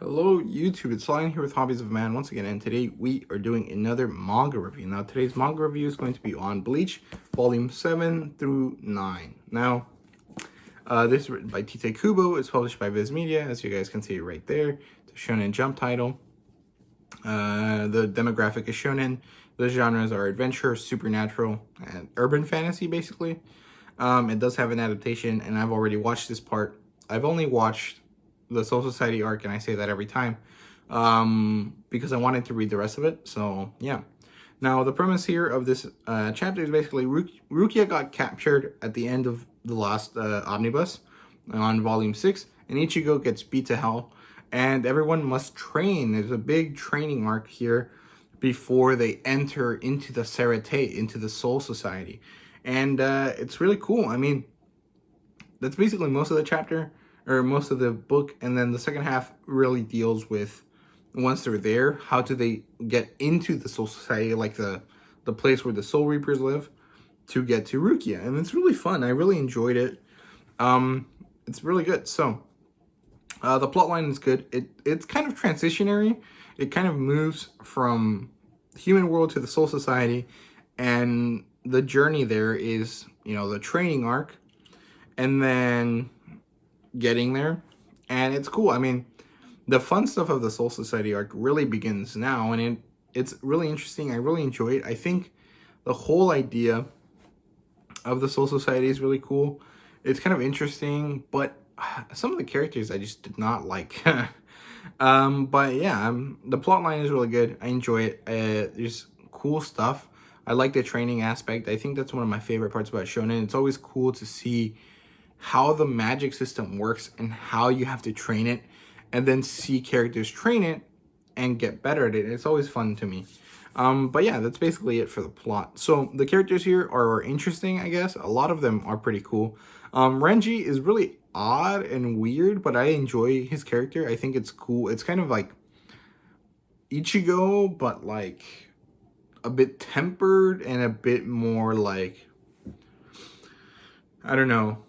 Hello YouTube, it's Lion here with Hobbies of Man once again, and today we are doing another manga review. Now today's manga review is going to be on Bleach, volume 7 through 9. Now, this is written by Tite Kubo, it's published by Viz Media, as you guys can see right there. The Shonen Jump title. The demographic is Shonen. The genres are adventure, supernatural, and urban fantasy, basically. It does have an adaptation, and I've already watched this part. I've only watched the Soul Society arc, and I say that every time, because I wanted to read the rest of it. So yeah. Now the premise here of this chapter is basically Rukia got captured at the end of the last Omnibus on volume 6, and Ichigo gets beat to hell, and everyone must train. There's a big training arc here before they enter into the Serete, into the Soul Society, and it's really cool. I mean, that's basically most of the chapter, or most of the book, and then the second half really deals with, once they're there, how do they get into the Soul Society, like the place where the Soul Reapers live, to get to Rukia. And it's really fun. I really enjoyed it. It's really good. So the plot line is good. It's kind of transitionary. It kind of moves from the human world to the Soul Society, and the journey there is, the training arc, and then getting there, and it's cool. I mean, the fun stuff of the Soul Society arc really begins now, and it's really interesting. I really enjoy it. I think the whole idea of the Soul Society is really cool. It's kind of interesting, but some of the characters I just did not like. But yeah, the plot line is really good. I enjoy it. There's cool stuff. I like the training aspect. I think that's one of my favorite parts about Shonen. It's always cool to see how the magic system works and how you have to train it, and then see characters train it and get better at it. It's always fun to me. But yeah, that's basically it for the plot. So the characters here are interesting, I guess. A lot of them are pretty cool. Renji is really odd and weird, but I enjoy his character. I think it's cool. It's kind of like Ichigo, but like a bit tempered and a bit more like, I don't know,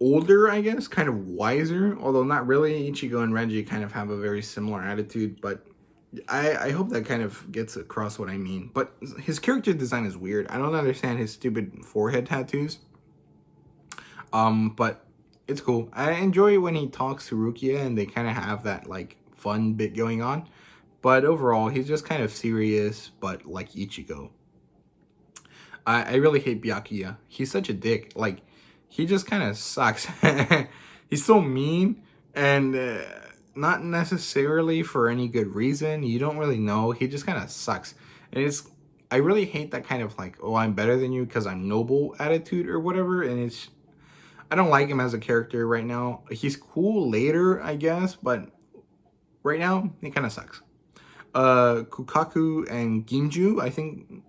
older, I guess, kind of wiser, although not really. Ichigo and Renji kind of have a very similar attitude, but I hope that kind of gets across what I mean. But his character design is weird. I don't understand his stupid forehead tattoos. But it's cool. I enjoy when he talks to Rukia and they kind of have that like fun bit going on. But overall, he's just kind of serious, but like Ichigo. I really hate Byakuya. He's such a dick. Like, he just kind of sucks. He's so mean, and not necessarily for any good reason. You don't really know. He just kind of sucks. And I really hate that kind of like, oh, I'm better than you because I'm noble attitude or whatever. And I don't like him as a character right now. He's cool later, I guess, but right now, he kind of sucks. Kukaku and Ginju, I think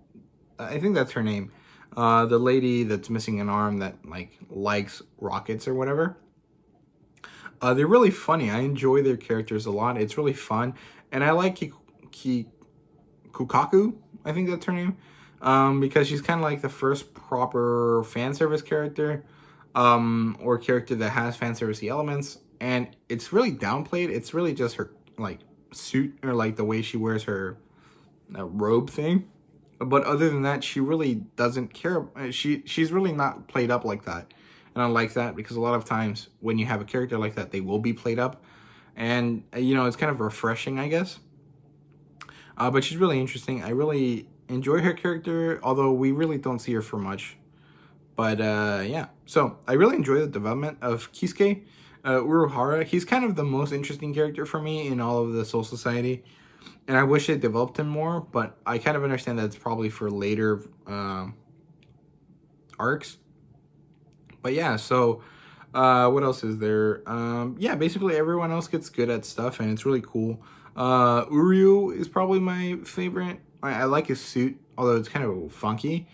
that's her name. The lady that's missing an arm that like likes rockets or whatever. They're really funny. I enjoy their characters a lot. It's really fun, and I like Kukaku. I think that's her name, because she's kind of like the first proper fan service character, or character that has fan servicey elements, and it's really downplayed. It's really just her like suit, or like the way she wears her robe thing. But other than that, she really doesn't care. She's really not played up like that. And I like that, because a lot of times when you have a character like that, they will be played up. And, it's kind of refreshing, I guess. But she's really interesting. I really enjoy her character, although we really don't see her for much. But, yeah. So, I really enjoy the development of Kisuke Uruhara. He's kind of the most interesting character for me in all of the Soul Society. And I wish they developed him more, but I kind of understand that it's probably for later arcs. But yeah, so what else is there? Yeah, basically everyone else gets good at stuff, and it's really cool. Uryu is probably my favorite. I like his suit, although it's kind of funky.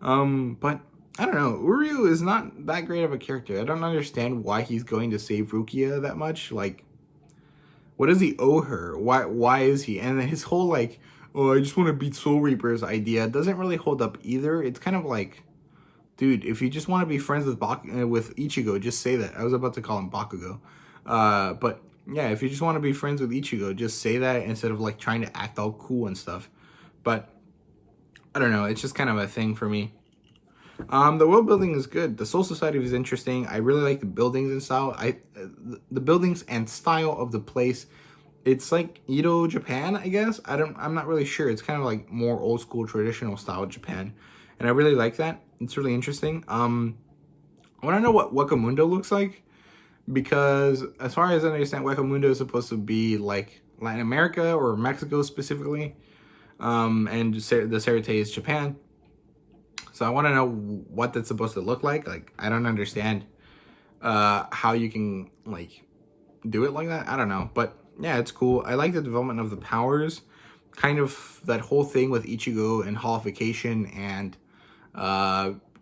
But I don't know. Uryu is not that great of a character. I don't understand why he's going to save Rukia that much. Like, what does he owe her? Why is he? And his whole like, oh, I just want to beat Soul Reapers idea doesn't really hold up either. It's kind of like, dude, if you just want to be friends with Ichigo, just say that. I was about to call him Bakugo. But yeah, if you just want to be friends with Ichigo, just say that instead of like trying to act all cool and stuff. But I don't know, it's just kind of a thing for me. The world building is good. The Soul Society is interesting. I really like the buildings and style. The buildings and style of the place. It's like Edo, Japan, I guess. I'm not really sure. It's kind of like more old school traditional style Japan. And I really like that. It's really interesting. I want to know what Wakamundo looks like, because as far as I understand, Wakamundo is supposed to be like Latin America or Mexico specifically. And the Serite is Japan. So I want to know what that's supposed to look like. Like, I don't understand how you can like do it like that. I don't know, but yeah, it's cool. I like the development of the powers, kind of that whole thing with Ichigo and holification and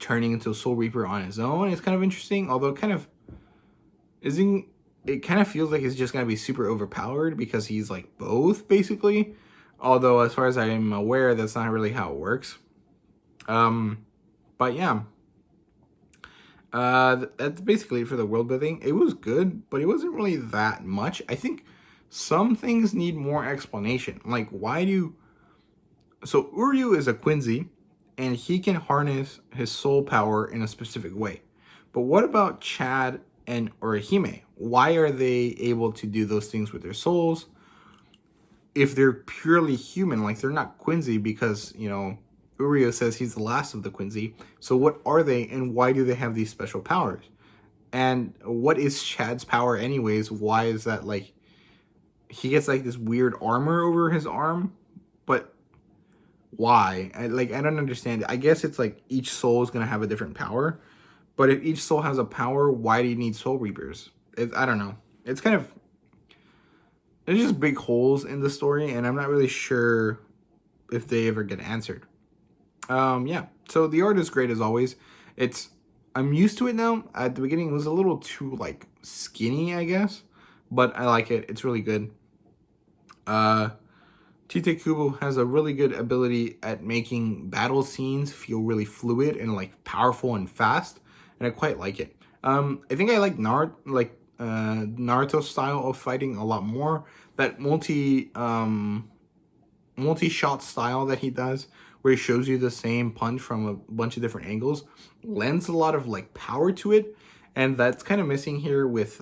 turning into a Soul Reaper on his own. It's kind of interesting, although it kind of feels like he's just gonna be super overpowered because he's like both basically. Although as far as I'm aware, that's not really how it works. But yeah, that's basically it for the world building. It was good, but it wasn't really that much. I think some things need more explanation. Like, so Uryu is a Quincy, and he can harness his soul power in a specific way. But what about Chad and Orihime? Why are they able to do those things with their souls if they're purely human? Like, they're not Quincy because, you know, Uryu says he's the last of the Quincy. So what are they, and why do they have these special powers? And what is Chad's power anyways? Why is that, like, he gets like this weird armor over his arm, but why? I don't understand. I guess it's like each soul is gonna have a different power, but if each soul has a power, why do you need Soul Reapers? I don't know. It's kind of, there's just big holes in the story, and I'm not really sure if they ever get answered. Yeah, so the art is great as always. I'm used to it now. At the beginning, it was a little too like skinny, I guess, but I like it. It's really good. Tite Kubo has a really good ability at making battle scenes feel really fluid and like powerful and fast, and I quite like it. I think I like Naruto style of fighting a lot more. That multi-shot style that he does, where he shows you the same punch from a bunch of different angles, lends a lot of like power to it, and that's kind of missing here with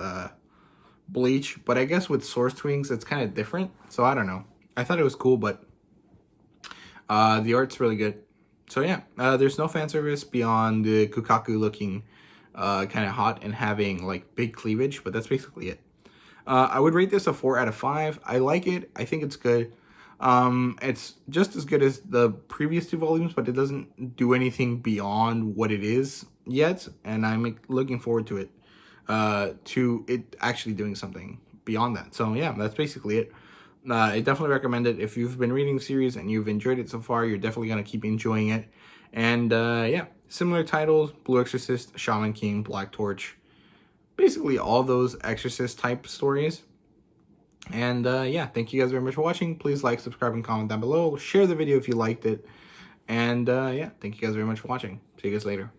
Bleach. But I guess with Source Wings, it's kind of different. So I don't know. I thought it was cool, but the art's really good. So yeah, there's no fan service beyond the Kukaku looking kind of hot and having like big cleavage, but that's basically it. I would rate this a 4 out of 5. I like it. I think it's good. It's just as good as the previous 2 volumes, but it doesn't do anything beyond what it is yet, and I'm looking forward to it actually doing something beyond that. So yeah, that's basically it. I definitely recommend it. If you've been reading the series and you've enjoyed it so far, you're definitely going to keep enjoying it. And yeah, similar titles: Blue Exorcist, Shaman King, Black Torch, basically all those Exorcist type stories. And yeah, thank you guys very much for watching. Please like, subscribe, and comment down below. Share the video if you liked it. And yeah, thank you guys very much for watching. See you guys later.